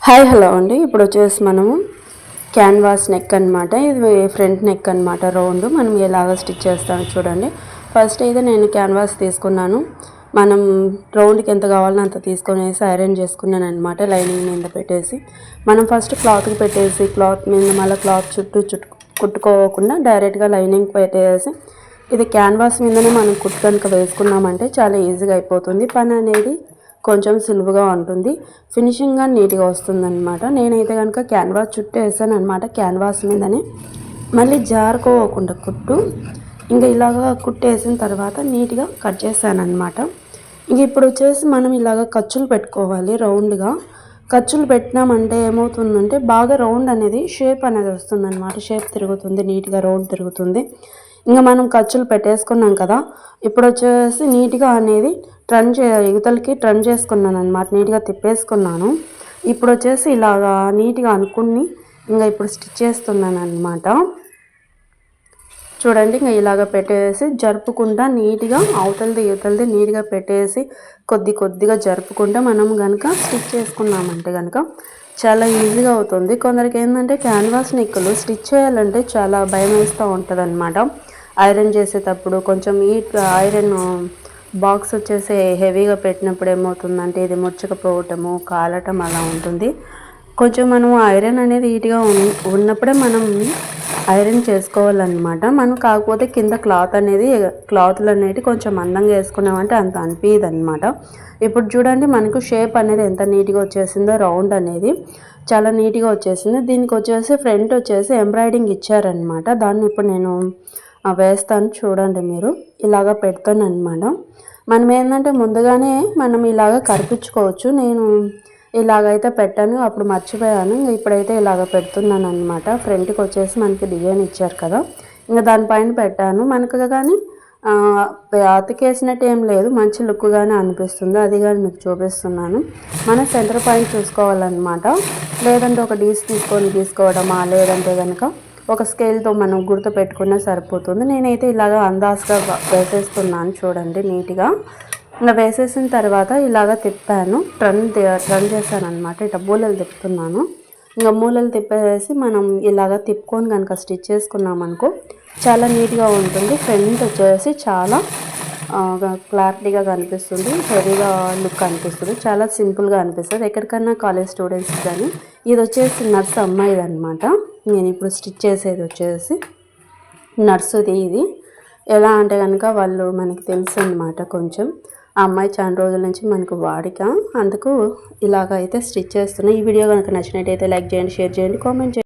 Hi hello అండి. ఇప్పుడు వచ్చేసి మనము క్యాన్వాస్ నెక్ అనమాట. ఇది ఫ్రంట్ నెక్ అనమాట. రౌండ్ మనం ఎలాగ స్టిచ్ చేస్తామో చూడండి. ఫస్ట్ అయితే నేను క్యాన్వాస్ తీసుకున్నాను. మనం రౌండ్కి ఎంత కావాలో అంత తీసుకొనేసి ఐరన్ చేసుకున్నాను అనమాట. లైనింగ్ మీద పెట్టేసి మనం ఫస్ట్ క్లాత్కి పెట్టేసి క్లాత్ మీద మళ్ళీ క్లాత్ చుట్టూ కుట్టుకోకుండా డైరెక్ట్గా లైనింగ్ పెట్టేసి ఇది క్యాన్వాస్ మీదనే మనం కుట్టు కనుక వేసుకున్నామంటే చాలా ఈజీగా అయిపోతుంది. పని అనేది కొంచెం సులువుగా ఉంటుంది. ఫినిషింగ్గా నీట్గా వస్తుందన్నమాట. నేనైతే కనుక క్యాన్వాస్ చుట్టూ వేసాను అనమాట. క్యాన్వాస్ మీదనే మళ్ళీ జారుకోకుండా కుట్టు ఇంకా ఇలాగ కుట్టేసిన తర్వాత నీట్గా కట్ చేశాను అనమాట. ఇంక ఇప్పుడు వచ్చేసి మనం ఇలాగ ఖర్చులు పెట్టుకోవాలి. రౌండ్గా ఖర్చులు పెట్టినామంటే ఏమవుతుందంటే బాగా రౌండ్ అనేది షేప్ అనేది వస్తుందన్నమాట. షేప్ తిరుగుతుంది, నీట్గా రౌండ్ తిరుగుతుంది. ఇంకా మనం ఖర్చులు పెట్టేసుకున్నాం కదా. ఇప్పుడు వచ్చేసి నీట్గా అనేది యువతలకి టర్న్ చేసుకున్నాను అనమాట. నీట్గా తిప్పేసుకున్నాను. ఇప్పుడు వచ్చేసి ఇలాగా నీట్గా అనుకుని ఇంకా ఇప్పుడు స్టిచ్ చేస్తున్నాను అనమాట. చూడండి, ఇంకా ఇలాగ పెట్టేసి జరుపుకుంటా నీట్గా యువతలది నీట్గా పెట్టేసి కొద్దిగా జరుపుకుంటా మనం కనుక స్టిచ్ చేసుకున్నామంటే కనుక చాలా ఈజీగా అవుతుంది. కొందరికి ఏంటంటే క్యాన్వాస్ నెక్కులు స్టిచ్ చేయాలంటే చాలా భయం వేస్తూ ఉంటుంది అనమాట. ఐరన్ చేసేటప్పుడు కొంచెం ఐరన్ బాక్స్ వచ్చేసి హెవీగా పెట్టినప్పుడు ఏమవుతుందంటే ఇది ముచ్చకపోవటము, కాలటం అలా ఉంటుంది. కొంచెం మనం ఐరన్ అనేది హీట్గా ఉన్నప్పుడే మనం ఐరన్ చేసుకోవాలన్నమాట. మనం కాకపోతే కింద క్లాత్లు అనేవి కొంచెం మందంగా వేసుకున్నామంటే అంత అనిపించదు అనమాట. ఇప్పుడు చూడండి మనకు షేప్ అనేది ఎంత నీట్గా వచ్చేసిందో. రౌండ్ అనేది చాలా నీట్గా వచ్చేసింది. దీనికి వచ్చేసి ఫ్రంట్ వచ్చేసి ఎంబ్రాయిడింగ్ ఇచ్చారనమాట. దాన్ని ఇప్పుడు నేను వేస్తాను చూడండి. మీరు ఇలాగ పెడతాను అనమాట. మనం ఏంటంటే ముందుగానే మనం ఇలాగ కరిపించుకోవచ్చు. నేను ఇలాగైతే పెట్టాను, అప్పుడు మర్చిపోయాను. ఇప్పుడైతే ఇలాగ పెడుతున్నాను అనమాట. ఫ్రంట్కి వచ్చేసి మనకి డిజైన్ ఇచ్చారు కదా, ఇంకా దానిపైన పెట్టాను. మనకు కానీ అతికేసినట్టు ఏం లేదు, మంచి లుక్గానే అనిపిస్తుంది. అది కానీ మీకు చూపిస్తున్నాను. మన సెంటర్ పాయింట్ చూసుకోవాలన్నమాట. లేదంటే ఒక డీస్ తీసుకోవడమా, లేదంటే కనుక ఒక స్కేల్తో మనం గుర్తు పెట్టుకున్నా సరిపోతుంది. నేనైతే ఇలాగ అందాజుగా వేసేస్తున్నాను చూడండి. నీట్గా ఇంకా వేసేసిన తర్వాత ఇలాగ తిప్పాను, టర్న్ చేశాను అనమాట. ఇట్లా మూలలు తిప్పుతున్నాను. ఇంకా మూలలు తిప్పేసి మనం ఇలాగ తిప్పుకొని కనుక స్టిచ్ చేసుకున్నామనుకో చాలా నీట్గా ఉంటుంది. ఫ్రంట్ వచ్చేసి చాలా క్లారిటీగా కనిపిస్తుంది, హెవీగా లుక్ అనిపిస్తుంది, చాలా సింపుల్గా అనిపిస్తుంది ఎక్కడికన్నా కాలేజ్ స్టూడెంట్స్ కానీ. ఇది వచ్చేసి నర్స్ అమ్మాయిది అనమాట. నేను ఇప్పుడు స్టిచ్ చేసేది వచ్చేసి నర్సుది. ఇది ఎలా అంటే కనుక వాళ్ళు మనకి తెలుసు అనమాట. కొంచెం ఆ అమ్మాయి చాలా రోజుల నుంచి మనకు వాడిక, అందుకు ఇలాగైతే స్టిచ్ చేస్తున్నాయి. ఈ వీడియో కనుక నచ్చినట్టయితే లైక్ చేయండి, షేర్ చేయండి, కామెంట్ చేయండి.